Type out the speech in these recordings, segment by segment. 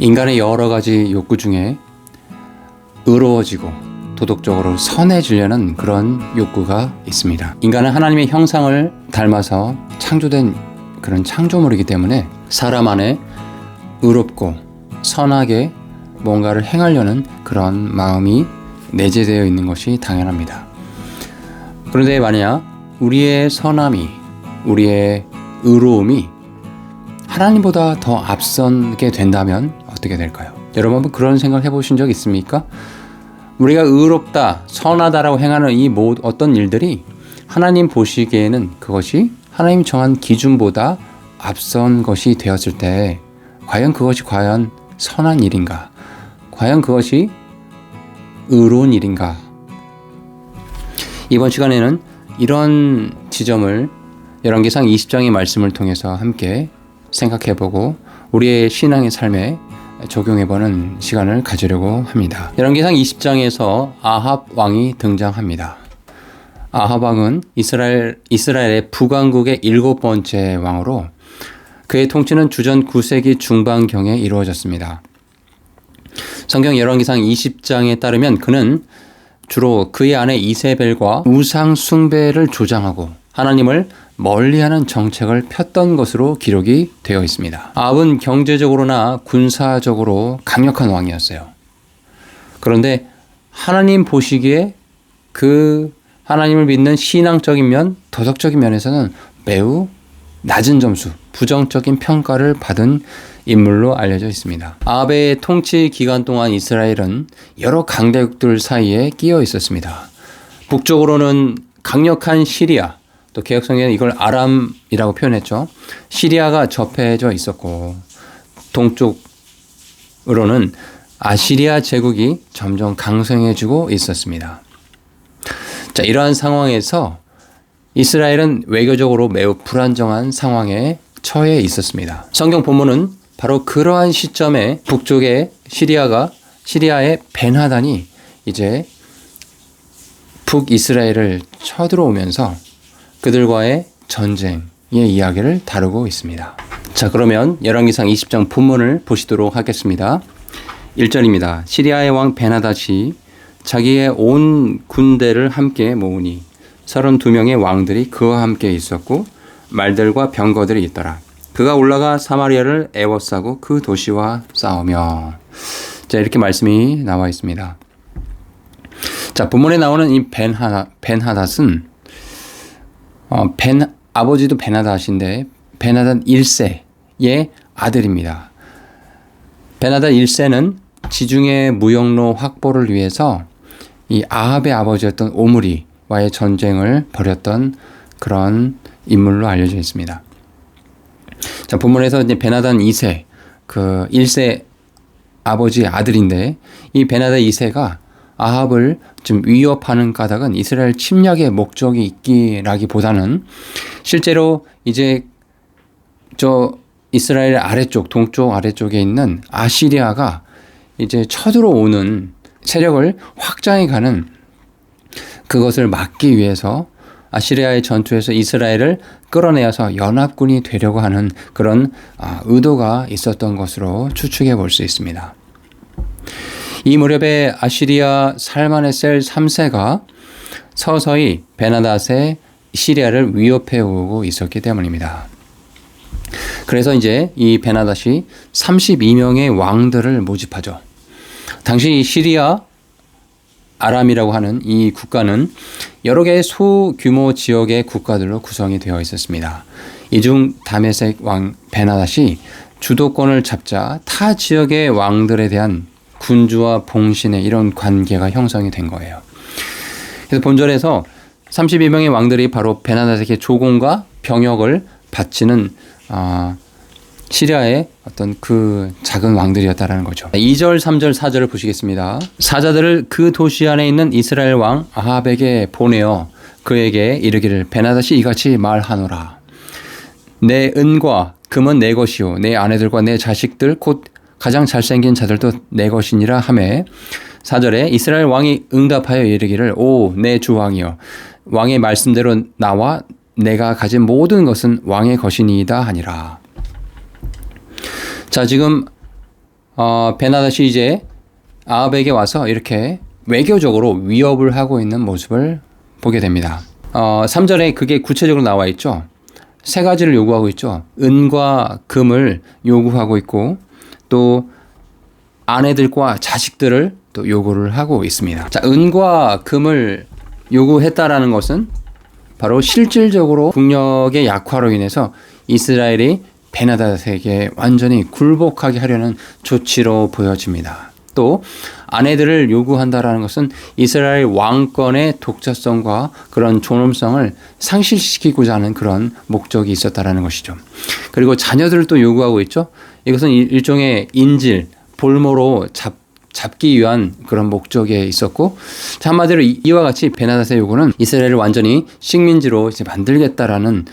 인간의 여러 가지 욕구 중에 의로워지고 도덕적으로 선해지려는 그런 욕구가 있습니다. 인간은 하나님의 형상을 닮아서 창조된 그런 창조물이기 때문에 사람 안에 의롭고 선하게 뭔가를 행하려는 그런 마음이 내재되어 있는 것이 당연합니다. 그런데 만약 우리의 선함이, 우리의 의로움이 하나님보다 더 앞서게 된다면 어떻게 될까요? 여러분 한번 그런 생각 해보신 적 있습니까? 우리가 의롭다, 선하다라고 행하는 이 어떤 일들이 하나님 보시기에는 그것이 하나님 정한 기준보다 앞선 것이 되었을 때 과연 그것이 과연 선한 일인가? 과연 그것이 의로운 일인가? 이번 시간에는 이런 지점을 열왕기상 20장의 말씀을 통해서 함께 생각해보고 우리의 신앙의 삶에 적용해보는 시간을 가지려고 합니다. 열왕기상 20장에서 아합 왕이 등장합니다. 아합 왕은 이스라엘의 북왕국의 7번째 왕으로 그의 통치는 주전 9세기 중반경에 이루어졌습니다. 성경 열왕기상 20장에 따르면 그는 주로 그의 아내 이세벨과 우상 숭배를 조장하고 하나님을 멀리하는 정책을 폈던 것으로 기록이 되어 있습니다. 아합은 경제적으로나 군사적으로 강력한 왕이었어요. 그런데 하나님 보시기에 그 하나님을 믿는 신앙적인 면, 도덕적인 면에서는 매우 낮은 점수, 부정적인 평가를 받은 인물로 알려져 있습니다. 아합의 통치 기간 동안 이스라엘은 여러 강대국들 사이에 끼어 있었습니다. 북쪽으로는 강력한 시리아, 또 개혁성경에는 이걸 아람이라고 표현했죠. 시리아가 접해져 있었고 동쪽으로는 아시리아 제국이 점점 강성해지고 있었습니다. 자, 이러한 상황에서 이스라엘은 외교적으로 매우 불안정한 상황에 처해 있었습니다. 성경 본문은 바로 그러한 시점에 북쪽의 시리아의 벤하단이 이제 북이스라엘을 쳐들어오면서 그들과의 전쟁의 이야기를 다루고 있습니다. 자, 그러면 열왕기상 20장 본문을 보시도록 하겠습니다. 1절입니다. 시리아의 왕 벤하닷이 자기의 온 군대를 함께 모으니 32명의 왕들이 그와 함께 있었고 말들과 병거들이 있더라. 그가 올라가 사마리아를 에워싸고 그 도시와 싸우며. 자, 이렇게 말씀이 나와 있습니다. 자, 본문에 나오는 이 벤하닷은 아버지도 벤하닷인데 벤하닷 1세의 아들입니다. 벤하닷 1세는 지중해 무역로 확보를 위해서 이 아합의 아버지였던 오므리와의 전쟁을 벌였던 그런 인물로 알려져 있습니다. 자, 본문에서 이제 벤하닷 2세, 그 1세 아버지의 아들인데 이 벤하닷 2세가 아합을 좀 위협하는 까닭은 이스라엘 침략의 목적이 있기라기보다는 실제로 이제 저 이스라엘 아래쪽, 동쪽 아래쪽에 있는 아시리아가 이제 쳐들어오는 세력을 확장해가는 그것을 막기 위해서 아시리아의 전투에서 이스라엘을 끌어내어서 연합군이 되려고 하는 그런 의도가 있었던 것으로 추측해 볼 수 있습니다. 이 무렵에 아시리아 살마네셀 3세가 서서히 벤하닷의 시리아를 위협해 오고 있었기 때문입니다. 그래서 이제 이 벤하닷이 32명의 왕들을 모집하죠. 당시 시리아 아람이라고 하는 이 국가는 여러 개의 소규모 지역의 국가들로 구성이 되어 있었습니다. 이 중 다메섹 왕 벤하닷이 주도권을 잡자 타 지역의 왕들에 대한 군주와 봉신의 이런 관계가 형성이 된 거예요. 그래서 본절에서 32명의 왕들이 바로 벤하닷에게 조공과 병역을 바치는 시리아의 어떤 그 작은 왕들이었다라는 거죠. 2절, 3절, 4절을 보시겠습니다. 사자들을 그 도시 안에 있는 이스라엘 왕 아합에게 보내어 그에게 이르기를 벤하닷이 이같이 말하노라. 내 은과 금은 내 것이요 내 아내들과 내 자식들 곧 가장 잘생긴 자들도 내 것이니라 하매 4절에 이스라엘 왕이 응답하여 이르기를 오 내 주 왕이여 왕의 말씀대로 나와 내가 가진 모든 것은 왕의 것이니이다 하니라. 자, 지금 베나닷이 이제 아합에게 와서 이렇게 외교적으로 위협을 하고 있는 모습을 보게 됩니다. 3절에 그게 구체적으로 나와 있죠. 세 가지를 요구하고 있죠. 은과 금을 요구하고 있고 또 아내들과 자식들을 또 요구를 하고 있습니다. 자, 은과 금을 요구했다라는 것은 바로 실질적으로 국력의 약화로 인해서 이스라엘이 베나닷에게 완전히 굴복하게 하려는 조치로 보여집니다. 또 아내들을 요구한다라는 것은 이스라엘 왕권의 독자성과 그런 존엄성을 상실시키고자 하는 그런 목적이 있었다라는 것이죠. 그리고 자녀들을 또 요구하고 있죠. 이것은 일종의 인질, 볼모로 잡기 위한 그런 목적에 있었고, 한마디로 이와 같이 베나닷의 요구는 이스라엘을 완전히 식민지로 이제 만들겠다라는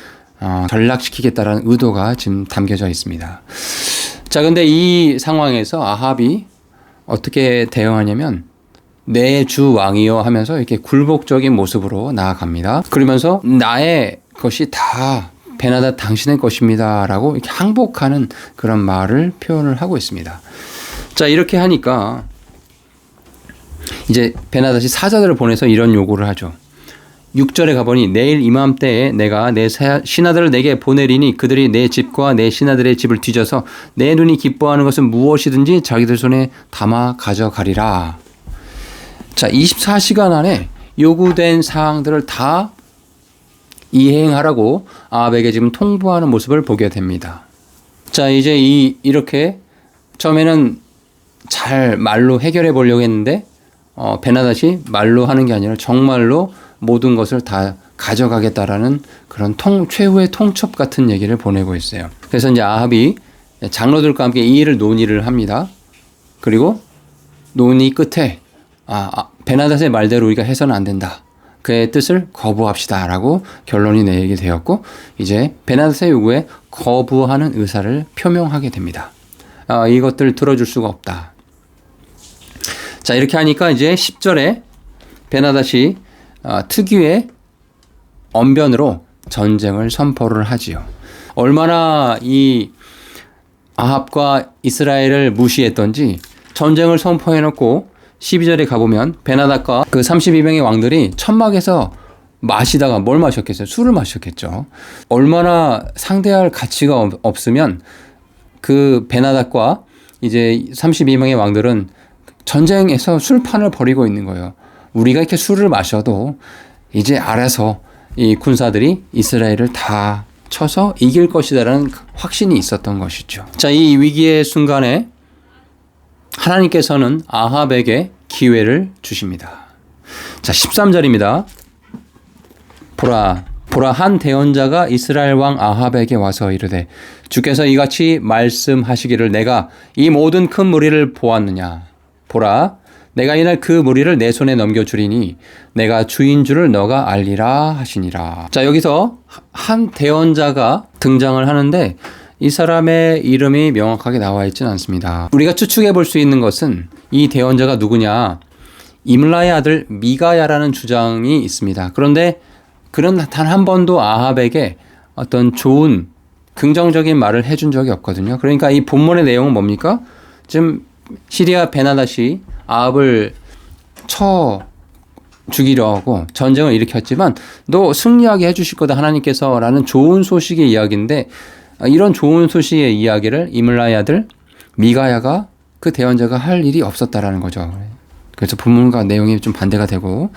전락시키겠다라는 의도가 지금 담겨져 있습니다. 자, 근데 이 상황에서 아합이 어떻게 대응하냐면 내 주 왕이여 하면서 이렇게 굴복적인 모습으로 나아갑니다. 그러면서 나의 것이 다 베나닷 당신의 것입니다 라고 이렇게 항복하는 그런 말을 표현을 하고 있습니다. 자, 이렇게 하니까 이제 베나닷이 사자들을 보내서 이런 요구를 하죠. 6절에 가보니 내일 이맘때에 내가 내 신하들을 내게 보내리니 그들이 내 집과 내 신하들의 집을 뒤져서 내 눈이 기뻐하는 것은 무엇이든지 자기들 손에 담아 가져가리라. 자, 24시간 안에 요구된 사항들을 다 이행하라고 아합에게 지금 통보하는 모습을 보게 됩니다. 자, 이제 이렇게 처음에는 잘 말로 해결해 보려고 했는데 베나닷이 말로 하는 게 아니라 정말로 모든 것을 다 가져가겠다라는 그런 최후의 통첩 같은 얘기를 보내고 있어요. 그래서 이제 아합이 장로들과 함께 이 일을 논의를 합니다. 그리고 논의 끝에 베나닷의 말대로 우리가 해서는 안 된다. 그의 뜻을 거부합시다라고 결론이 내리게 되었고 이제 베나닷의 요구에 거부하는 의사를 표명하게 됩니다. 이것들 들어줄 수가 없다. 자, 이렇게 하니까 이제 10절에 베나닷이 특유의 언변으로 전쟁을 선포를 하지요. 얼마나 이 아합과 이스라엘을 무시했던지 전쟁을 선포해놓고 12절에 가보면 베나닷과 그 32명의 왕들이 천막에서 마시다가 뭘 마셨겠어요? 술을 마셨겠죠. 얼마나 상대할 가치가 없으면 그 베나닷과 이제 32명의 왕들은 전쟁에서 술판을 벌이고 있는 거예요. 우리가 이렇게 술을 마셔도 이제 알아서 이 군사들이 이스라엘을 다 쳐서 이길 것이다라는 확신이 있었던 것이죠. 자, 이 위기의 순간에 하나님께서는 아합에게 기회를 주십니다. 자, 13절입니다. 보라 한 대언자가 이스라엘 왕 아합에게 와서 이르되 주께서 이같이 말씀하시기를 내가 이 모든 큰 무리를 보았느냐. 보라 내가 이날 그 무리를 내 손에 넘겨주리니 내가 주인 줄을 너가 알리라 하시니라. 자, 여기서 한 대언자가 등장을 하는데 이 사람의 이름이 명확하게 나와 있지는 않습니다. 우리가 추측해 볼 수 있는 것은 이 대언자가 누구냐, 임라의 아들 미가야라는 주장이 있습니다. 그런데 그는 단 한 번도 아합에게 어떤 좋은 긍정적인 말을 해준 적이 없거든요. 그러니까 이 본문의 내용은 뭡니까? 지금 시리아 베나닷이 아합을 쳐 죽이려고 전쟁을 일으켰지만 너 승리하게 해주실 거다 하나님께서 라는 좋은 소식의 이야기인데 이런 좋은 소식의 이야기를 이므라의 아들 미가야가 그 대언자가 할 일이 없었다라는 거죠. 그래서 본문과 내용이 좀 반대가 되고,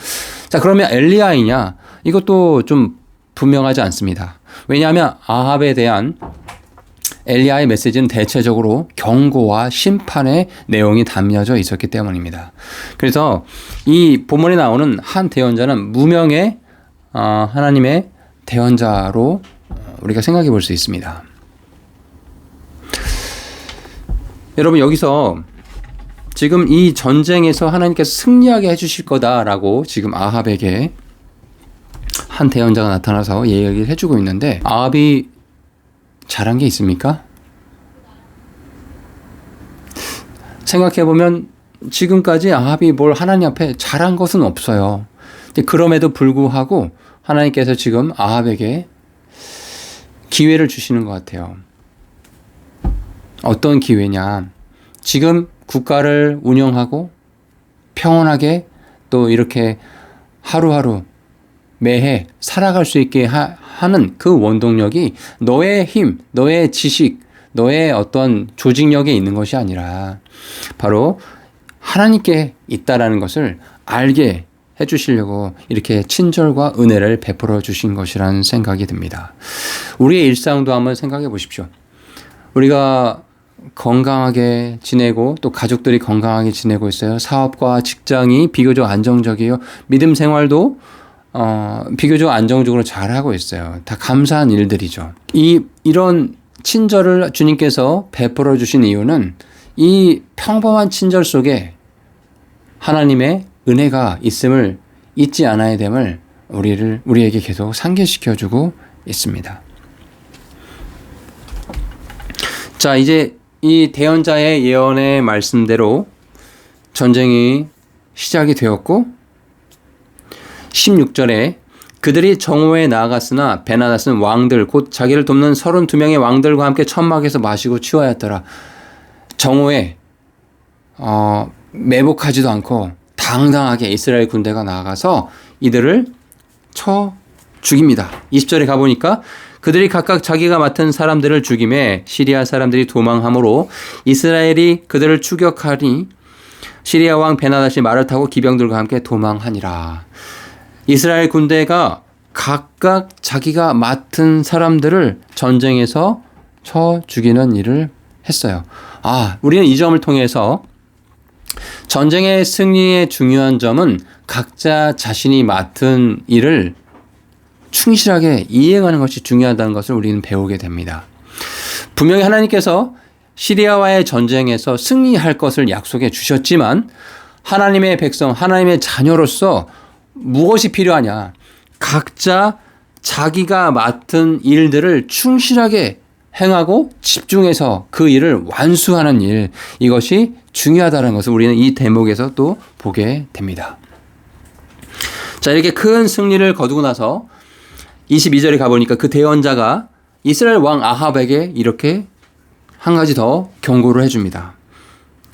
자, 그러면 엘리야이냐? 이것도 좀 분명하지 않습니다. 왜냐하면 아합에 대한 엘리야의 메시지는 대체적으로 경고와 심판의 내용이 담겨져 있었기 때문입니다. 그래서 이 본문에 나오는 한 대언자는 무명의 하나님의 대언자로 우리가 생각해 볼 수 있습니다. 여러분, 여기서 지금 이 전쟁에서 하나님께서 승리하게 해주실 거다라고 지금 아합에게 한 대언자가 나타나서 얘기를 해주고 있는데 아합이 잘한 게 있습니까? 생각해보면 지금까지 아합이 뭘 하나님 앞에 잘한 것은 없어요. 그럼에도 불구하고 하나님께서 지금 아합에게 기회를 주시는 것 같아요. 어떤 기회냐? 지금 국가를 운영하고 평온하게 또 이렇게 하루하루 매해 살아갈 수 있게 하는 그 원동력이 너의 힘, 너의 지식, 너의 어떤 조직력에 있는 것이 아니라 바로 하나님께 있다라는 것을 알게 해주시려고 이렇게 친절과 은혜를 베풀어 주신 것이라는 생각이 듭니다. 우리의 일상도 한번 생각해 보십시오. 우리가 건강하게 지내고 또 가족들이 건강하게 지내고 있어요. 사업과 직장이 비교적 안정적이에요. 믿음 생활도 비교적 안정적으로 잘하고 있어요. 다 감사한 일들이죠. 이런 친절을 주님께서 베풀어 주신 이유는 이 평범한 친절 속에 하나님의 은혜가 있음을 잊지 않아야 됨을 우리에게 계속 상기시켜 주고 있습니다. 자, 이제 이 대언자의 예언의 말씀대로 전쟁이 시작이 되었고 16절에 그들이 정오에 나아갔으나 베나닷은 왕들 곧 자기를 돕는 32명의 왕들과 함께 천막에서 마시고 취하였더라. 정오에 매복하지도 않고 당당하게 이스라엘 군대가 나아가서 이들을 쳐 죽입니다. 20절에 가보니까 그들이 각각 자기가 맡은 사람들을 죽임에 시리아 사람들이 도망함으로 이스라엘이 그들을 추격하니 시리아 왕 베나닷이 말을 타고 기병들과 함께 도망하니라. 이스라엘 군대가 각각 자기가 맡은 사람들을 전쟁에서 쳐 죽이는 일을 했어요. 우리는 이 점을 통해서 전쟁의 승리의 중요한 점은 각자 자신이 맡은 일을 충실하게 이행하는 것이 중요하다는 것을 우리는 배우게 됩니다. 분명히 하나님께서 시리아와의 전쟁에서 승리할 것을 약속해 주셨지만 하나님의 백성, 하나님의 자녀로서 무엇이 필요하냐? 각자 자기가 맡은 일들을 충실하게 행하고 집중해서 그 일을 완수하는 일, 이것이 중요하다는 것을 우리는 이 대목에서 또 보게 됩니다. 자, 이렇게 큰 승리를 거두고 나서 22절에 가보니까 그 대언자가 이스라엘 왕 아합에게 이렇게 한 가지 더 경고를 해줍니다.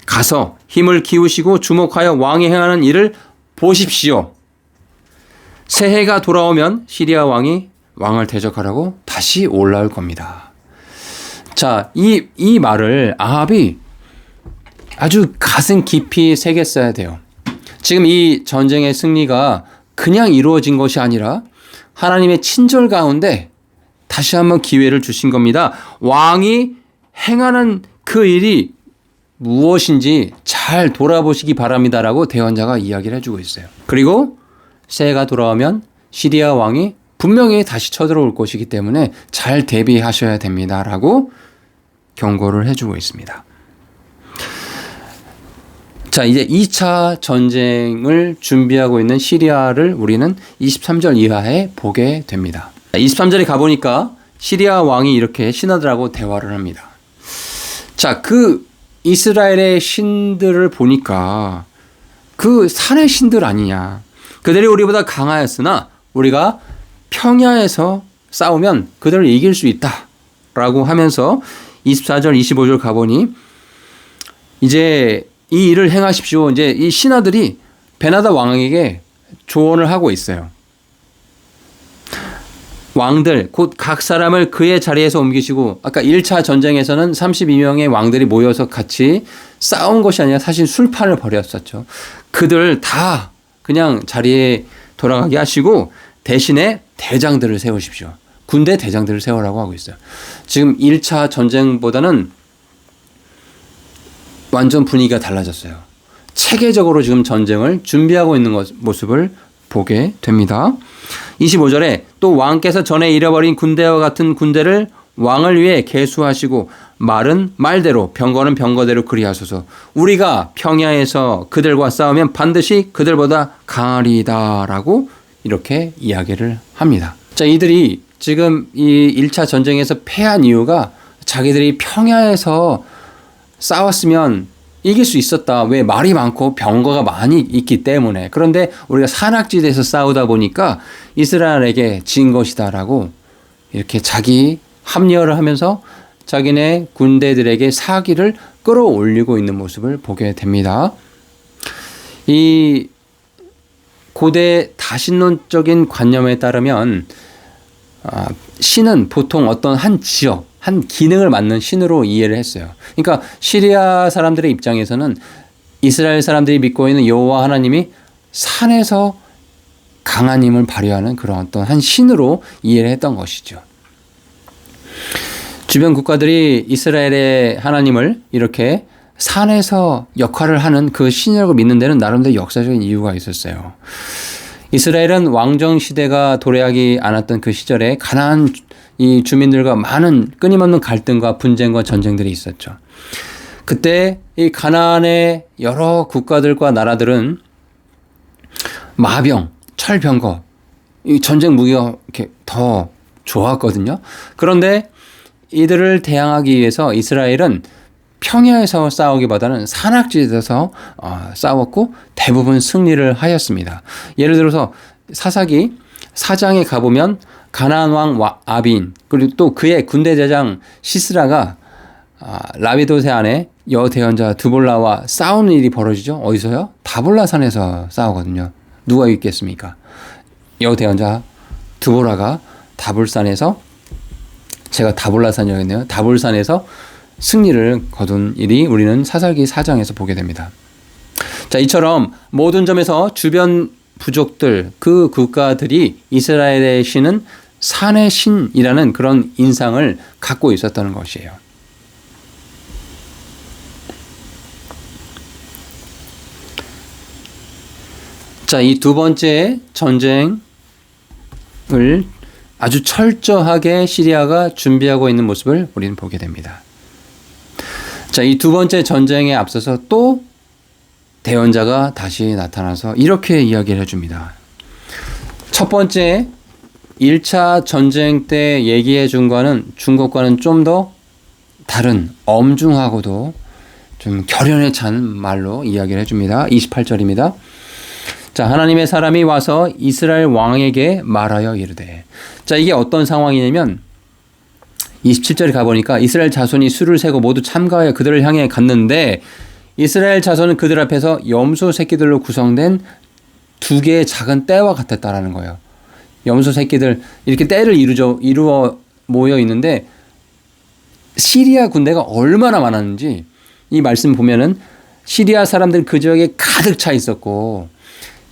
가서 힘을 기우시고 주목하여 왕이 행하는 일을 보십시오. 새해가 돌아오면 시리아 왕이 왕을 대적하라고 다시 올라올 겁니다. 자, 이 말을 아합이 아주 가슴 깊이 새겼어야 돼요. 지금 이 전쟁의 승리가 그냥 이루어진 것이 아니라 하나님의 친절 가운데 다시 한번 기회를 주신 겁니다. 왕이 행하는 그 일이 무엇인지 잘 돌아보시기 바랍니다라고 대언자가 이야기를 해주고 있어요. 그리고 새해가 돌아오면 시리아 왕이 분명히 다시 쳐들어올 것이기 때문에 잘 대비하셔야 됩니다라고 경고를 해주고 있습니다. 자, 이제 2차 전쟁을 준비하고 있는 시리아를 우리는 23절 이하에 보게 됩니다. 23절에 가보니까 시리아 왕이 이렇게 신하들하고 대화를 합니다. 자, 그 이스라엘의 신들을 보니까 그 산의 신들 아니냐. 그들이 우리보다 강하였으나 우리가 평야에서 싸우면 그들을 이길 수 있다 라고 하면서 24절 25절 가보니 이제 이 일을 행하십시오. 이제 이 신하들이 베나다 왕에게 조언을 하고 있어요. 왕들 곧 각 사람을 그의 자리에서 옮기시고, 아까 1차 전쟁에서는 32명의 왕들이 모여서 같이 싸운 것이 아니라 사실 술판을 벌였었죠. 그들 다 그냥 자리에 돌아가게 하시고 대신에 대장들을 세우십시오. 군대 대장들을 세우라고 하고 있어요. 지금 1차 전쟁보다는 완전 분위기가 달라졌어요. 체계적으로 지금 전쟁을 준비하고 있는 모습을 보게 됩니다. 25절에 또 왕께서 전에 잃어버린 군대와 같은 군대를 왕을 위해 계수하시고 말은 말대로 병거는 병거대로 그리하소서. 우리가 평야에서 그들과 싸우면 반드시 그들보다 강하리다라고 이렇게 이야기를 합니다. 자, 이들이 지금 이 1차 전쟁에서 패한 이유가 자기들이 평야에서 싸웠으면 이길 수 있었다. 왜? 말이 많고 병거가 많이 있기 때문에. 그런데 우리가 산악지대에서 싸우다 보니까 이스라엘에게 진 것이다라고 이렇게 자기 합리화를 하면서 자기네 군대들에게 사기를 끌어올리고 있는 모습을 보게 됩니다. 이 고대 다신론적인 관념에 따르면 신은 보통 어떤 한 지역, 한 기능을 맡는 신으로 이해를 했어요. 그러니까 시리아 사람들의 입장에서는 이스라엘 사람들이 믿고 있는 여호와 하나님이 산에서 강한 힘을 발휘하는 그런 어떤 한 신으로 이해를 했던 것이죠. 주변 국가들이 이스라엘의 하나님을 이렇게 산에서 역할을 하는 그 신이라고 믿는 데는 나름대로 역사적인 이유가 있었어요. 이스라엘은 왕정 시대가 도래하지 않았던 그 시절에 가나안 이 주민들과 많은 끊임없는 갈등과 분쟁과 전쟁들이 있었죠. 그때 이 가나안의 여러 국가들과 나라들은 마병, 철병거, 이 전쟁 무기가 이렇게 더 좋았거든요. 그런데 이들을 대항하기 위해서 이스라엘은 평야에서 싸우기보다는 산악지대에서 싸웠고 대부분 승리를 하였습니다. 예를 들어서 사사기 4장에 가보면 가나안 왕 아빈 그리고 또 그의 군대 대장 시스라가 라비도세 안에 여대언자 드볼라와 싸우는 일이 벌어지죠. 어디서요? 다볼라산에서 싸우거든요. 누가 있겠습니까? 여대언자 드볼라가 다볼산에서 제가 다볼라산이었네요. 다볼산에서 승리를 거둔 일이 우리는 사사기 4장에서 보게 됩니다. 자, 이처럼 모든 점에서 주변 부족들, 그 국가들이 이스라엘의 신은 산의 신이라는 그런 인상을 갖고 있었다는 것이에요. 자, 이 두 번째 전쟁을 아주 철저하게 시리아가 준비하고 있는 모습을 우리는 보게 됩니다. 자, 이 두 번째 전쟁에 앞서서 또 대언자가 다시 나타나서 이렇게 이야기를 해줍니다. 첫 번째 1차 전쟁 때 얘기해 준 거는 중국과는 좀 더 다른 엄중하고도 좀 결연에 찬 말로 이야기를 해줍니다. 28절입니다. 자, 하나님의 사람이 와서 이스라엘 왕에게 말하여 이르되. 자, 이게 어떤 상황이냐면 27절에 가보니까 이스라엘 자손이 수를 세고 모두 참가하여 그들을 향해 갔는데 이스라엘 자손은 그들 앞에서 염소 새끼들로 구성된 두 개의 작은 떼와 같았다라는 거예요. 염소 새끼들 이렇게 떼를 이루어 모여 있는데 시리아 군대가 얼마나 많았는지 이 말씀 보면은 시리아 사람들 그 지역에 가득 차 있었고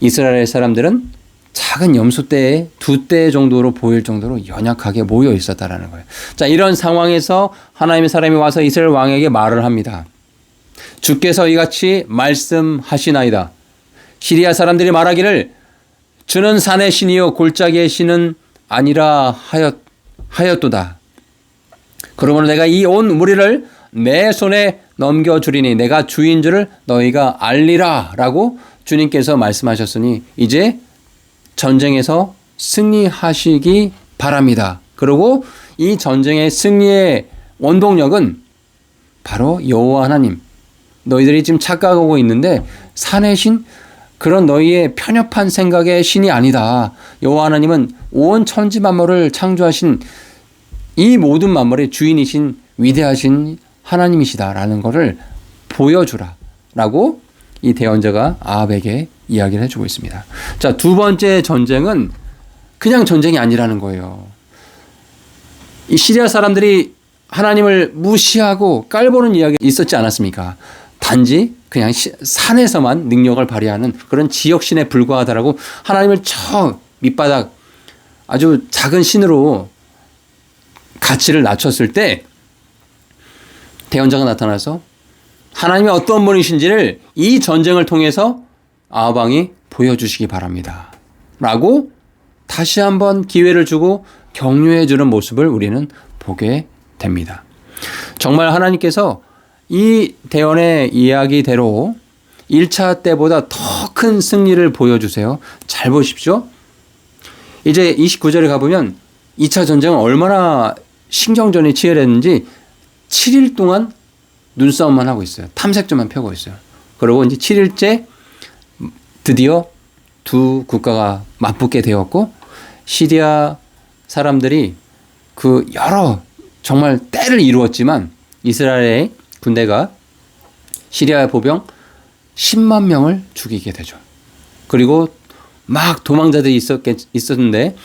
이스라엘 사람들은 작은 염소떼에 두 떼 정도로 보일 정도로 연약하게 모여 있었다라는 거예요. 자, 이런 상황에서 하나님의 사람이 와서 이스라엘 왕에게 말을 합니다. 주께서 이같이 말씀하시나이다. 시리아 사람들이 말하기를 주는 산의 신이요 골짜기의 신은 아니라 하였도다. 그러므로 내가 이 온 무리를 내 손에 넘겨주리니 내가 주인 줄을 너희가 알리라 라고 주님께서 말씀하셨으니 이제 전쟁에서 승리하시기 바랍니다. 그리고 이 전쟁의 승리의 원동력은 바로 여호와 하나님. 너희들이 지금 착각하고 있는데 산의 신, 그런 너희의 편협한 생각의 신이 아니다. 여호와 하나님은 온 천지 만물을 창조하신 이 모든 만물의 주인이신 위대하신 하나님이시다라는 것을 보여주라 라고 이 대언자가 아합에게 이야기를 해주고 있습니다. 자, 두 번째 전쟁은 그냥 전쟁이 아니라는 거예요. 이 시리아 사람들이 하나님을 무시하고 깔보는 이야기가 있었지 않았습니까? 단지 그냥 산에서만 능력을 발휘하는 그런 지역신에 불과하다라고 하나님을 저 밑바닥 아주 작은 신으로 가치를 낮췄을 때 대언자가 나타나서 하나님이 어떤 분이신지를 이 전쟁을 통해서 아합 왕이 보여주시기 바랍니다. 라고 다시 한번 기회를 주고 격려해 주는 모습을 우리는 보게 됩니다. 정말 하나님께서 이 대언의 이야기대로 1차 때보다 더 큰 승리를 보여주세요. 잘 보십시오. 이제 29절에 가보면 2차 전쟁은 얼마나 신경전이 치열했는지 7일 동안 눈싸움만 하고 있어요. 탐색전만 펴고 있어요. 그리고 이제 7일째 드디어 두 국가가 맞붙게 되었고 시리아 사람들이 그 여러 정말 때를 이루었지만 이스라엘의 군대가 시리아의 보병 10만 명을 죽이게 되죠. 그리고 막 도망자들이 있었는데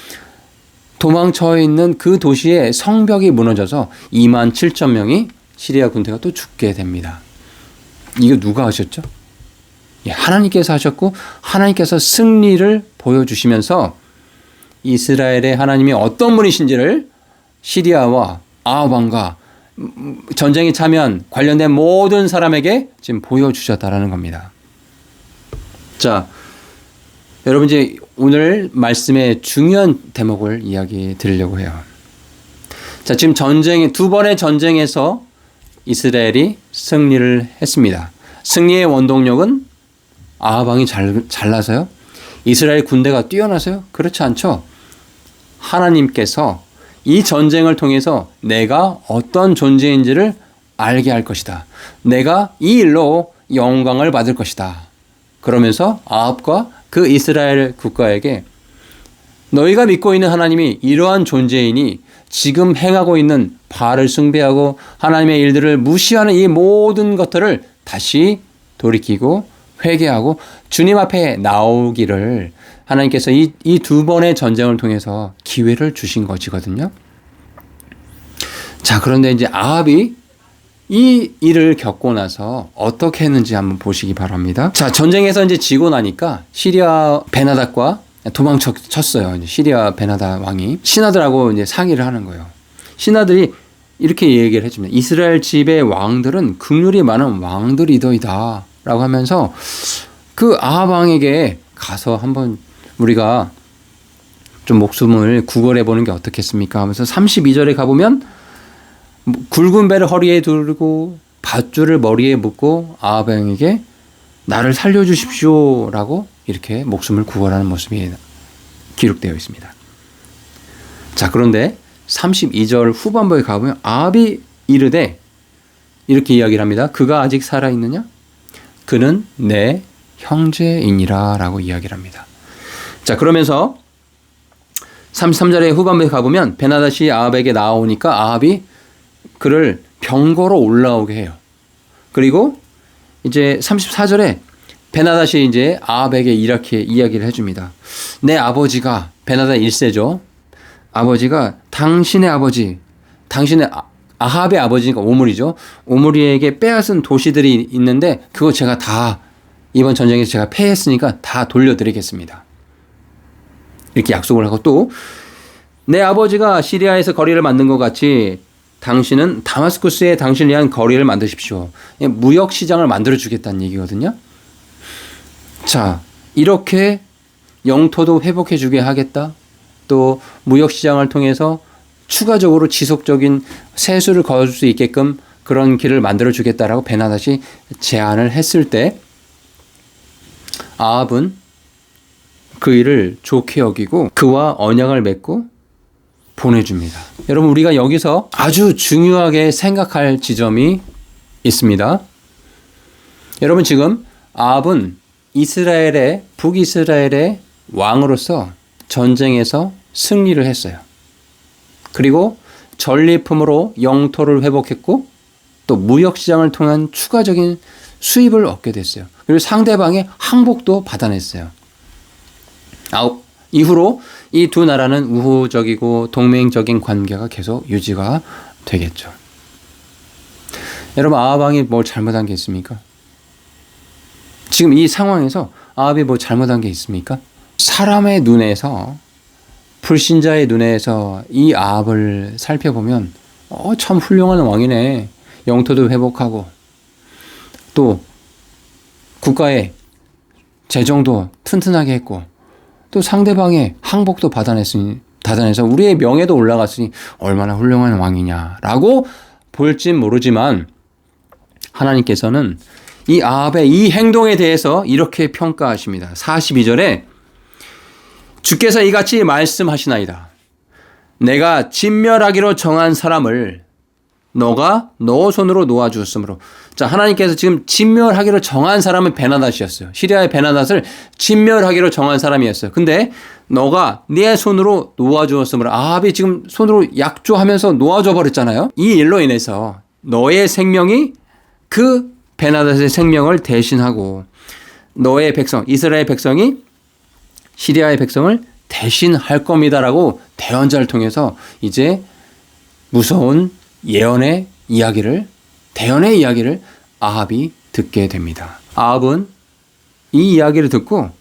도망쳐 있는 그 도시의 성벽이 무너져서 2만 7천 명이 시리아 군대가 또 죽게 됩니다. 이거 누가 하셨죠? 하나님께서 하셨고 하나님께서 승리를 보여주시면서 이스라엘의 하나님이 어떤 분이신지를 시리아와 아합 왕과 전쟁에 참여한 관련된 모든 사람에게 지금 보여주셨다라는 겁니다. 자, 여러분 이제 오늘 말씀의 중요한 대목을 이야기 드리려고 해요. 자, 지금 두 번의 전쟁에서 이스라엘이 승리를 했습니다. 승리의 원동력은 아합 왕이 잘나서요? 이스라엘 군대가 뛰어나서요? 그렇지 않죠. 하나님께서 이 전쟁을 통해서 내가 어떤 존재인지를 알게 할 것이다. 내가 이 일로 영광을 받을 것이다. 그러면서 아합과 그 이스라엘 국가에게 너희가 믿고 있는 하나님이 이러한 존재이니 지금 행하고 있는 바알을 숭배하고 하나님의 일들을 무시하는 이 모든 것들을 다시 돌이키고 회개하고 주님 앞에 나오기를 하나님께서 이 두 번의 전쟁을 통해서 기회를 주신 것이거든요. 자, 그런데 이제 아합이 이 일을 겪고 나서 어떻게 했는지 한번 보시기 바랍니다. 자, 전쟁에서 이제 지고 나니까 시리아 베나닷과 도망쳤어요. 이제 시리아 베나닷 왕이 신하들하고 이제 상의를 하는 거예요. 신하들이 이렇게 얘기를 해줍니다. 이스라엘 집의 왕들은 긍휼이 많은 왕들이더이다 라고 하면서 그 아합 왕에게 가서 한번 우리가 좀 목숨을 구걸해 보는 게 어떻겠습니까 하면서 32절에 가보면 굵은 배를 허리에 두르고 밧줄을 머리에 묶고 아합 왕에게 나를 살려주십시오 라고 이렇게 목숨을 구걸하는 모습이 기록되어 있습니다. 자, 그런데 32절 후반부에 가보면 아합이 이르되 이렇게 이야기를 합니다. 그가 아직 살아있느냐? 그는 내 형제이니라 라고 이야기를 합니다. 자, 그러면서 33절의 후반부에 가보면 베나닷이 아합에게 나오니까 아합이 그를 병거로 올라오게 해요. 그리고 이제 34절에 베나닷이 이제 아합에게 이렇게 이야기를 해줍니다. 내 아버지가 베나닷 1세죠. 아버지가 당신의 아버지, 당신의 아합의 아버지니까 오므리죠. 오므리에게 빼앗은 도시들이 있는데 그거 제가 다 이번 전쟁에서 제가 패했으니까 다 돌려드리겠습니다. 이렇게 약속을 하고 또 내 아버지가 시리아에서 거리를 만든 것 같이 당신은 다마스쿠스에 당신을 위한 거리를 만드십시오. 무역시장을 만들어주겠다는 얘기거든요. 자, 이렇게 영토도 회복해주게 하겠다. 또 무역시장을 통해서 추가적으로 지속적인 세수를 거둘 수 있게끔 그런 길을 만들어주겠다라고 베나닷이 제안을 했을 때 아합은 그 일을 좋게 여기고 그와 언약을 맺고 보내줍니다. 여러분, 우리가 여기서 아주 중요하게 생각할 지점이 있습니다. 여러분, 지금 아합은 이스라엘의 북이스라엘의 왕으로서 전쟁에서 승리를 했어요. 그리고 전리품으로 영토를 회복했고 또 무역시장을 통한 추가적인 수입을 얻게 됐어요. 그리고 상대방의 항복도 받아냈어요. 이후로 이 두 나라는 우호적이고 동맹적인 관계가 계속 유지가 되겠죠. 여러분, 아합 왕이 뭘 잘못한 게 있습니까? 지금 이 상황에서 아합이 뭐 잘못한 게 있습니까? 사람의 눈에서, 불신자의 눈에서 이 아합을 살펴보면 참 훌륭한 왕이네. 영토도 회복하고 또 국가의 재정도 튼튼하게 했고 또 상대방의 항복도 받아내서 우리의 명예도 올라갔으니 얼마나 훌륭한 왕이냐라고 볼진 모르지만 하나님께서는 이 아합의 이 행동에 대해서 이렇게 평가하십니다. 42절에 주께서 이같이 말씀하시나이다. 내가 진멸하기로 정한 사람을 너가 너 손으로 놓아주었으므로. 자, 하나님께서 지금 진멸하기로 정한 사람은 베나닷이었어요. 시리아의 베나닷을 진멸하기로 정한 사람이었어요. 근데 너가 네 손으로 놓아주었으므로. 아합이 지금 손으로 약조하면서 놓아줘 버렸잖아요. 이 일로 인해서 너의 생명이 그 베나닷의 생명을 대신하고 너의 백성 이스라엘 백성이 시리아의 백성을 대신할 겁니다라고 대언자를 통해서 이제 무서운 대언의 이야기를 아합이 듣게 됩니다. 아합은 이 이야기를 듣고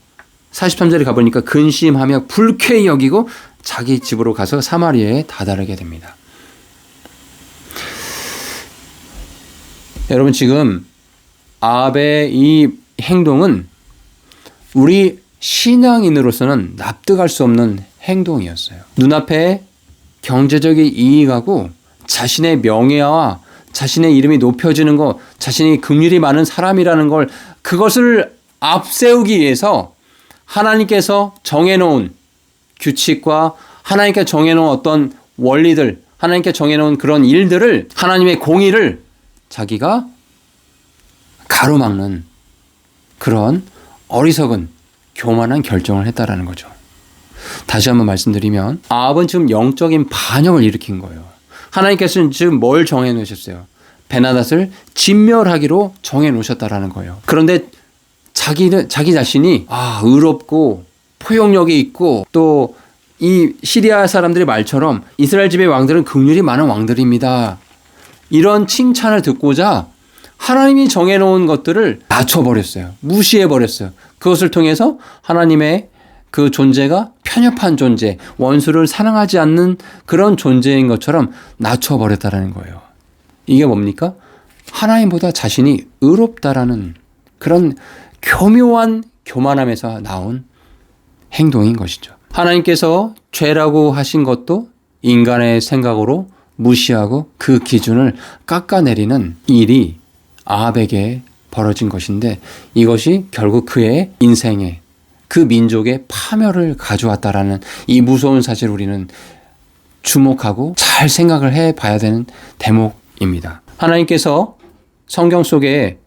43절에 가보니까 근심하며 불쾌히 여기고 자기 집으로 가서 사마리아에 다다르게 됩니다. 여러분 지금 아합의 이 행동은 우리 신앙인으로서는 납득할 수 없는 행동이었어요. 눈앞에 경제적인 이익하고 자신의 명예와 자신의 이름이 높여지는 것, 자신이 긍휼이 많은 사람이라는 걸 그것을 앞세우기 위해서 하나님께서 정해놓은 규칙과 하나님께 정해놓은 어떤 원리들, 하나님께 정해놓은 그런 일들을 하나님의 공의를 자기가 가로막는 그런 어리석은 교만한 결정을 했다라는 거죠. 다시 한번 말씀드리면 아합은 지금 영적인 반역을 일으킨 거예요. 하나님께서는 지금 뭘 정해놓으셨어요? 베나닷을 진멸하기로 정해놓으셨다라는 거예요. 그런데 자기 자신이 의롭고 포용력이 있고 또 이 시리아 사람들의 말처럼 이스라엘 집의 왕들은 긍휼이 많은 왕들입니다. 이런 칭찬을 듣고자 하나님이 정해놓은 것들을 낮춰버렸어요. 무시해버렸어요. 그것을 통해서 하나님의 그 존재가 편협한 존재, 원수를 사랑하지 않는 그런 존재인 것처럼 낮춰버렸다는 거예요. 이게 뭡니까? 하나님보다 자신이 의롭다라는 그런 교묘한 교만함에서 나온 행동인 것이죠. 하나님께서 죄라고 하신 것도 인간의 생각으로 무시하고 그 기준을 깎아내리는 일이 아합에게 벌어진 것인데 이것이 결국 그의 인생에 그 민족의 파멸을 가져왔다라는 이 무서운 사실을 우리는 주목하고 잘 생각을 해봐야 되는 대목입니다. 하나님께서 성경 속에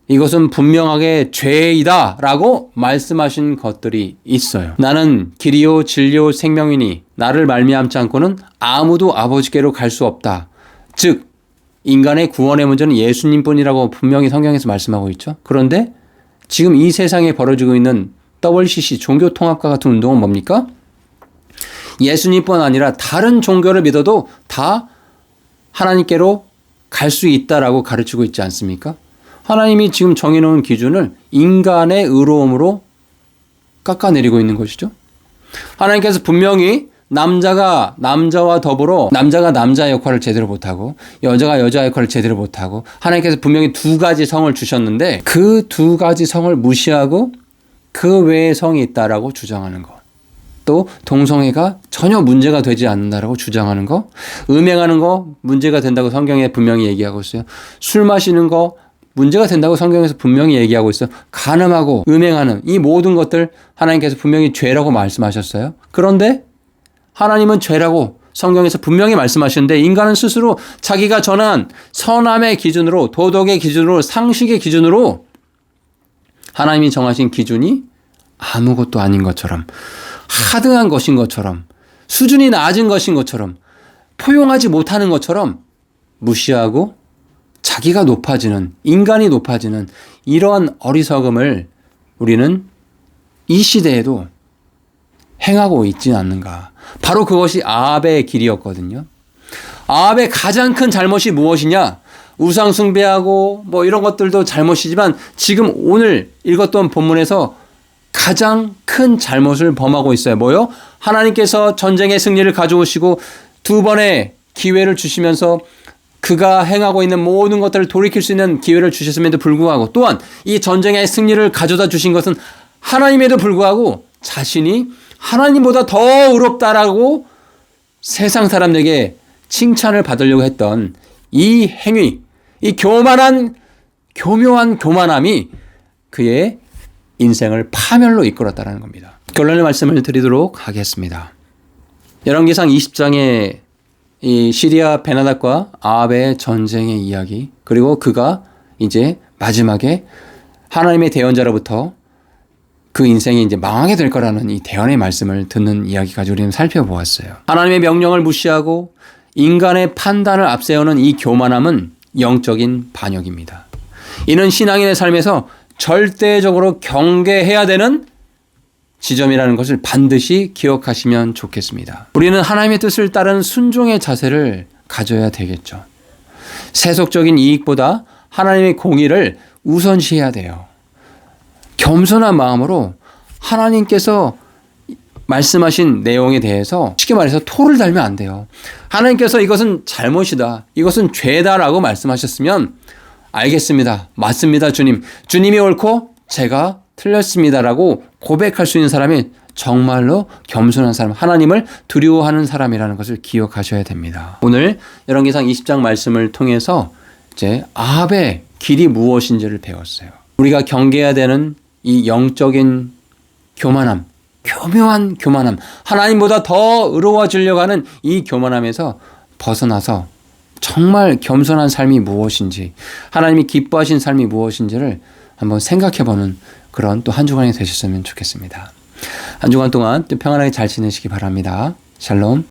이것은 분명하게 죄이다 라고 말씀하신 것들이 있어요. 나는 길이요 진리요 생명이니 나를 말미암지 않고는 아무도 아버지께로 갈 수 없다. 즉 인간의 구원의 문제는 예수님뿐이라고 분명히 성경에서 말씀하고 있죠. 그런데 지금 이 세상에 벌어지고 있는 WCC 종교통합과 같은 운동은 뭡니까? 예수님뿐 아니라 다른 종교를 믿어도 다 하나님께로 갈 수 있다라고 가르치고 있지 않습니까? 하나님이 지금 정해놓은 기준을 인간의 의로움으로 깎아내리고 있는 것이죠. 하나님께서 분명히 남자가 남자와 더불어 남자가 남자 역할을 제대로 못하고 여자가 여자 역할을 제대로 못하고 하나님께서 분명히 두 가지 성을 주셨는데 그 두 가지 성을 무시하고 그 외의 성이 있다라고 주장하는 것. 또 동성애가 전혀 문제가 되지 않는다라고 주장하는 거. 음행하는 거 문제가 된다고 성경에 분명히 얘기하고 있어요. 술 마시는 거 문제가 된다고 성경에서 분명히 얘기하고 있어요. 간음하고 음행하는 이 모든 것들 하나님께서 분명히 죄라고 말씀하셨어요. 그런데 하나님은 죄라고 성경에서 분명히 말씀하시는데 인간은 스스로 자기가 전한 선함의 기준으로 도덕의 기준으로 상식의 기준으로 하나님이 정하신 기준이 아무것도 아닌 것처럼 하등한 것인 것처럼 수준이 낮은 것인 것처럼 포용하지 못하는 것처럼 무시하고 자기가 높아지는 인간이 높아지는 이러한 어리석음을 우리는 이 시대에도 행하고 있지 않는가. 바로 그것이 아합의 길이었거든요. 아합의 가장 큰 잘못이 무엇이냐? 우상 숭배하고 뭐 이런 것들도 잘못이지만 지금 오늘 읽었던 본문에서 가장 큰 잘못을 범하고 있어요. 뭐요? 하나님께서 전쟁의 승리를 가져오시고 두 번의 기회를 주시면서 그가 행하고 있는 모든 것들을 돌이킬 수 있는 기회를 주셨음에도 불구하고 또한 이 전쟁의 승리를 가져다 주신 것은 하나님에도 불구하고 자신이 하나님보다 더 의롭다라고 세상 사람들에게 칭찬을 받으려고 했던 이 행위, 이 교묘한 교만함이 그의 인생을 파멸로 이끌었다는 겁니다. 결론의 말씀을 드리도록 하겠습니다. 열왕기상 20장에 이 시리아 베나닷과 아합의 전쟁의 이야기 그리고 그가 이제 마지막에 하나님의 대언자로부터 그 인생이 이제 망하게 될 거라는 이 대언의 말씀을 듣는 이야기까지 우리는 살펴보았어요. 하나님의 명령을 무시하고 인간의 판단을 앞세우는 이 교만함은 영적인 반역입니다. 이는 신앙인의 삶에서 절대적으로 경계해야 되는 지점이라는 것을 반드시 기억하시면 좋겠습니다. 우리는 하나님의 뜻을 따르는 순종의 자세를 가져야 되겠죠. 세속적인 이익보다 하나님의 공의를 우선시해야 돼요. 겸손한 마음으로 하나님께서 말씀하신 내용에 대해서 쉽게 말해서 토를 달면 안 돼요. 하나님께서 이것은 잘못이다, 이것은 죄다라고 말씀하셨으면 알겠습니다, 맞습니다 주님, 주님이 옳고 제가 틀렸습니다라고 고백할 수 있는 사람이 정말로 겸손한 사람, 하나님을 두려워하는 사람이라는 것을 기억하셔야 됩니다. 오늘 열왕기상 20장 말씀을 통해서 이제 아합의 길이 무엇인지를 배웠어요. 우리가 경계해야 되는 이 영적인 교만함, 교묘한 교만함, 하나님보다 더 의로워지려고 하는 이 교만함에서 벗어나서 정말 겸손한 삶이 무엇인지, 하나님이 기뻐하신 삶이 무엇인지를 한번 생각해보는 그런 또 한 주간이 되셨으면 좋겠습니다. 한 주간 동안 또 평안하게 잘 지내시기 바랍니다. 샬롬.